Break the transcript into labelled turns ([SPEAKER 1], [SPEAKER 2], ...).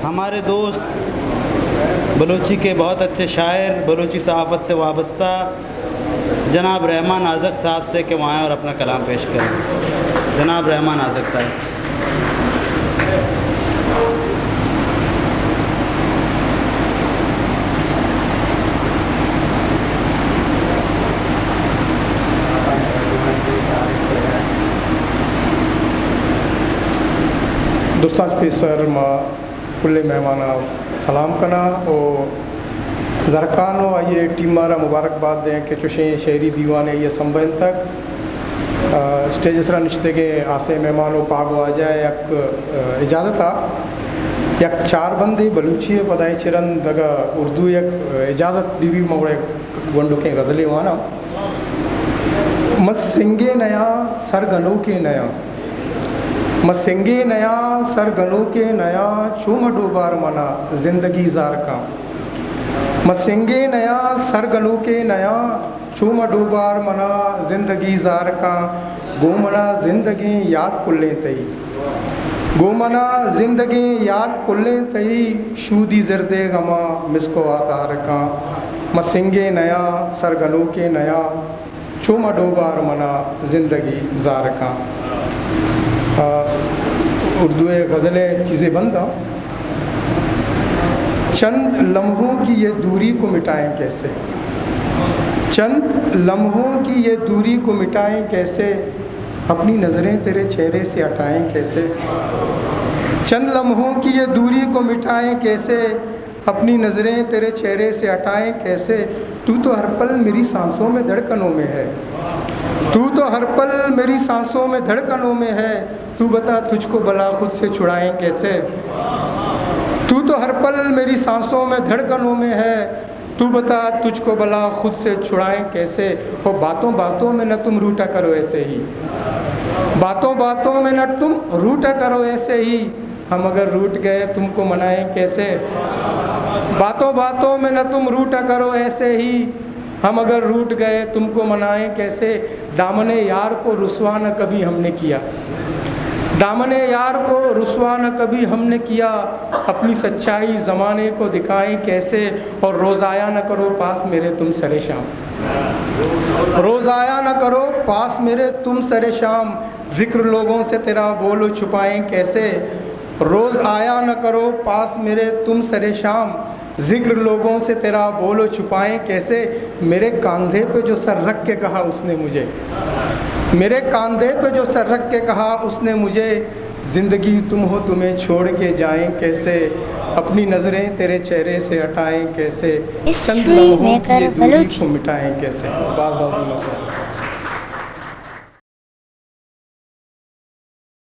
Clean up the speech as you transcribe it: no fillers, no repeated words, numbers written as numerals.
[SPEAKER 1] हमारे दोस्त बलूची के बहुत अच्छे शायर, बलूची सहाफ़त से वाबस्ता जनाब रहमान आज़क साहब से कि वहाँ आएँ और अपना कलाम पेश करें। जनाब रहमान आज़क साहब।
[SPEAKER 2] दोस्तान पेसर मां कुल्ले मेहमाना सलाम कना और ज़रकानो ये टीमारा मुबारकबाद दें कि चुशें शहरी दीवाने ये संबंध तक स्टेज सरा निश्ते के आसे मेहमानों पागो आ जाए एक इजाज़त आ यक चार बंदे बलूची पदाई चिरन दगा उर्दू यक इजाज़त बीबी मोड़े गंडो के गज़ले वाना मत सिंगे नया सरगनों के नया मसिंगे नया सरगनों के नया चूम डोबार मना जिंदगी जार का मसिंगे नया सरगनों के नया चूम डोबार मना जिंदगी जार का गोमना जिंदगी याद कुल्ले तई गोमना जिंदगी याद कुल्ले तई शूदी जरदे गमा मिसको आतार का मसिंगे नया सरगनों के नया चूम डोबार मना जिंदगी जार का। उर्दू गज़लें चीज़ें बनता चंद लम्हों की ये दूरी को मिटाएं कैसे, चंद लम्हों की ये दूरी को मिटाएं कैसे, अपनी नज़रें तेरे चेहरे से हटाएं कैसे, चंद लम्हों की ये दूरी को मिटाएं कैसे, अपनी नज़रें तेरे चेहरे से हटाएं कैसे। तू तो हर पल मेरी सांसों में धड़कनों में है, तू तो हर पल मेरी सांसों में धड़कनों में है, तू बता तुझको भला खुद से छुड़ाएं कैसे। तू तो हर पल मेरी सांसों में धड़कनों में है, तू बता तुझको भला खुद से छुड़ाएं कैसे। वो बातों बातों में न तुम रूठा करो ऐसे ही, बातों बातों में न तुम रूठा करो ऐसे ही, हम अगर रूठ गए तुमको मनाएं कैसे। बातों बातों में न तुम रूठा करो ऐसे ही, हम अगर रूठ गए तुमको मनाएं कैसे। दामने यार को रुसवा न कभी हमने किया, दामने यार को रुसवा न कभी हमने किया, अपनी सच्चाई ज़माने को दिखाएं कैसे। और रोज़ आया न करो पास मेरे तुम सरे शाम, रोज़ आया न करो पास मेरे तुम सरे शाम, ज़िक्र लोगों से तेरा बोलो छुपाएं कैसे। रोज़ आया न करो पास मेरे तुम सरे शाम, ज़िक्र लोगों से तेरा बोलो छुपाएं कैसे। मेरे कंधे पे जो सर रख के कहा उसने मुझे, मेरे कंधे पे जो सर रख के कहा उसने मुझे, ज़िंदगी तुम हो तुम्हें छोड़ के जाएं कैसे, अपनी नज़रें तेरे चेहरे से हटाएं कैसे, चंद लम्हों की दूरी को मिटाएं कैसे। बात